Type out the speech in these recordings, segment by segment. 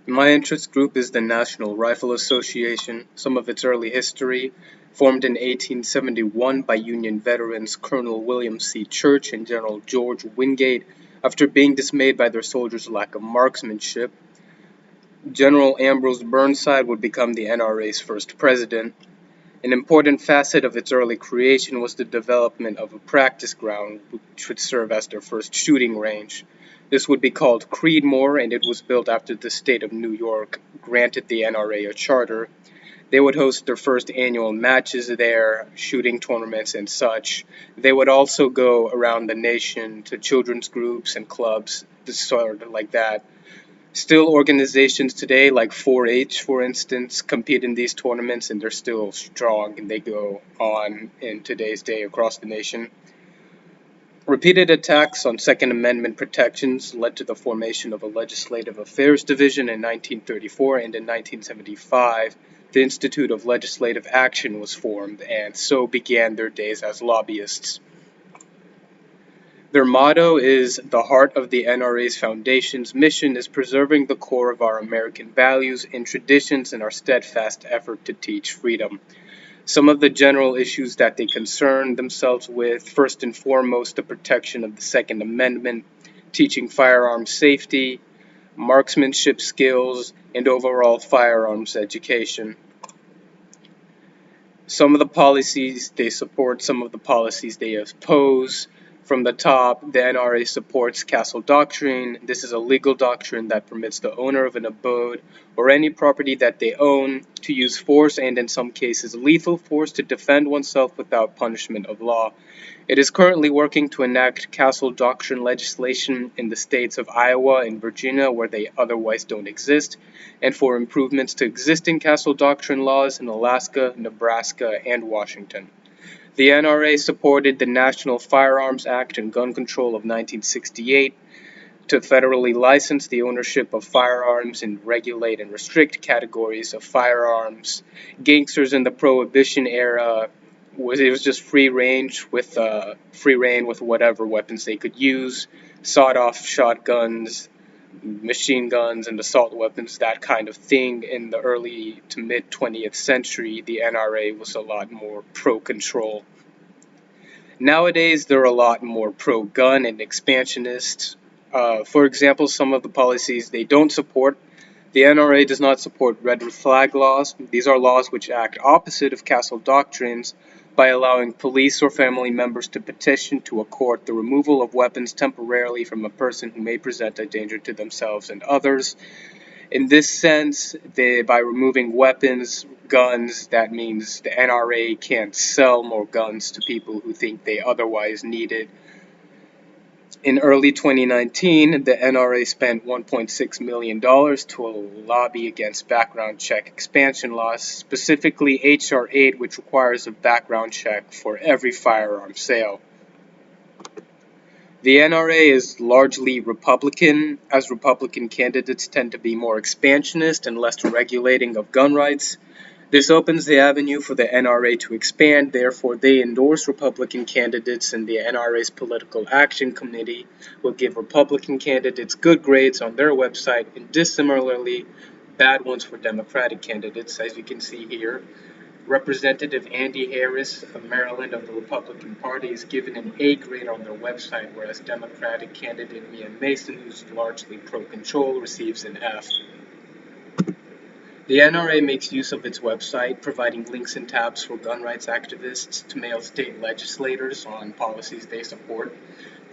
My interest group is the National Rifle Association. Some of its early history, formed in 1871 by Union veterans Colonel William C. Church and General George Wingate, after being dismayed by their soldiers' lack of marksmanship. General Ambrose Burnside would become the NRA's first president. An important facet of its early creation was the development of a practice ground which would serve as their first shooting range. This would be called Creedmoor, and it was built after the state of New York granted the NRA a charter. They would host their first annual matches there, shooting tournaments and such. They would also go around the nation to children's groups and clubs, sort of like that. Still, organizations today, like 4-H, for instance, compete in these tournaments, and they're still strong, and they go on in today's day across the nation. Repeated attacks on Second Amendment protections led to the formation of a Legislative Affairs Division in 1934, and in 1975, the Institute of Legislative Action was formed, and so began their days as lobbyists. Their motto is, "The heart of the NRA's foundation's mission is preserving the core of our American values and traditions in our steadfast effort to teach freedom." Some of the general issues that they concern themselves with, first and foremost, the protection of the Second Amendment, teaching firearms safety, marksmanship skills, and overall firearms education. Some of the policies they support, some of the policies they oppose. From the top, the NRA supports Castle Doctrine. This is a legal doctrine that permits the owner of an abode or any property that they own to use force and, in some cases, lethal force to defend oneself without punishment of law. It is currently working to enact Castle Doctrine legislation in the states of Iowa and Virginia where they otherwise don't exist, and for improvements to existing Castle Doctrine laws in Alaska, Nebraska, and Washington. The NRA supported the National Firearms Act and Gun Control of 1968 to federally license the ownership of firearms and regulate and restrict categories of firearms. Gangsters in the Prohibition era was just free reign with whatever weapons they could use, sawed-off shotguns, machine guns, and assault weapons, that kind of thing. In the early to mid 20th century, the NRA was a lot more pro-control. Nowadays, they're a lot more pro-gun and expansionist. For example, some of the policies they don't support. The NRA does not support red flag laws. These are laws which act opposite of Castle doctrines by allowing police or family members to petition to a court the removal of weapons temporarily from a person who may present a danger to themselves and others. In this sense, by removing weapons, guns, that means the NRA can't sell more guns to people who think they otherwise need it. In early 2019, the NRA spent $1.6 million to lobby against background check expansion laws, specifically H.R. 8, which requires a background check for every firearm sale. The NRA is largely Republican, as Republican candidates tend to be more expansionist and less regulating of gun rights. This opens the avenue for the NRA to expand, therefore they endorse Republican candidates, and the NRA's Political Action Committee will give Republican candidates good grades on their website and dissimilarly bad ones for Democratic candidates, as you can see here. Representative Andy Harris of Maryland of the Republican Party is given an A grade on their website, whereas Democratic candidate Mia Mason, who's largely pro-control, receives an F. The NRA makes use of its website, providing links and tabs for gun rights activists to mail state legislators on policies they support.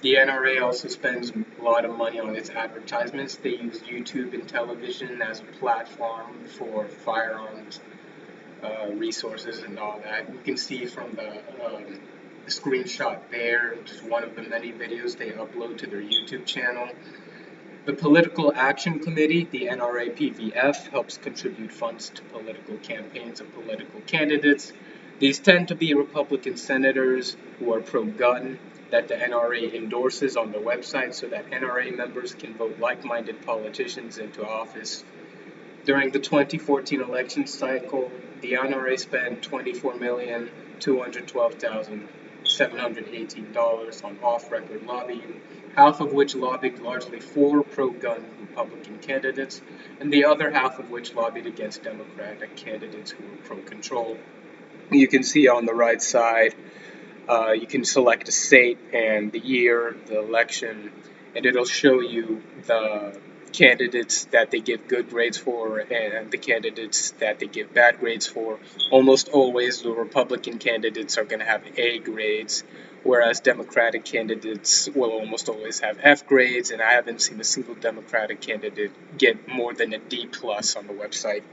The NRA also spends a lot of money on its advertisements. They use YouTube and television as a platform for firearms resources and all that. You can see from the screenshot there, just one of the many videos they upload to their YouTube channel. The Political Action Committee, the NRA PVF, helps contribute funds to political campaigns of political candidates. These tend to be Republican senators who are pro-gun that the NRA endorses on their website so that NRA members can vote like-minded politicians into office. During the 2014 election cycle, the NRA spent $24,212,718 on off-record lobbying half of which lobbied largely for pro-gun Republican candidates, and the other half of which lobbied against Democratic candidates who were pro-control. You can see on the right side, you can select a state and the year, the election, and it'll show you the candidates that they give good grades for and the candidates that they give bad grades for. Almost always the Republican candidates are going to have A grades, whereas Democratic candidates will almost always have F grades, and I haven't seen a single Democratic candidate get more than a D plus on the website.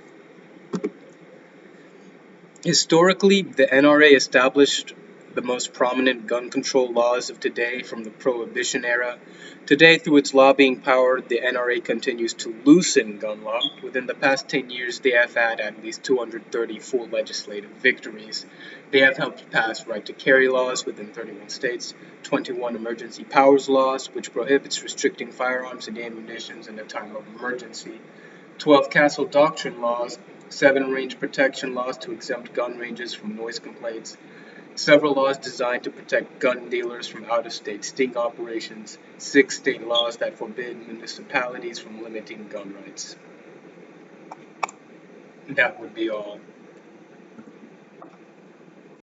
Historically, the NRA established the most prominent gun control laws of today from the Prohibition era. Today, through its lobbying power, the NRA continues to loosen gun law. Within the past 10 years, they have had at least 234 legislative victories. They have helped pass right to carry laws within 31 states, 21 emergency powers laws, which prohibits restricting firearms and ammunition in a time of emergency, 12 Castle Doctrine laws, 7 range protection laws to exempt gun ranges from noise complaints, several laws designed to protect gun dealers from out-of-state sting operations, 6 state laws that forbid municipalities from limiting gun rights. That would be all.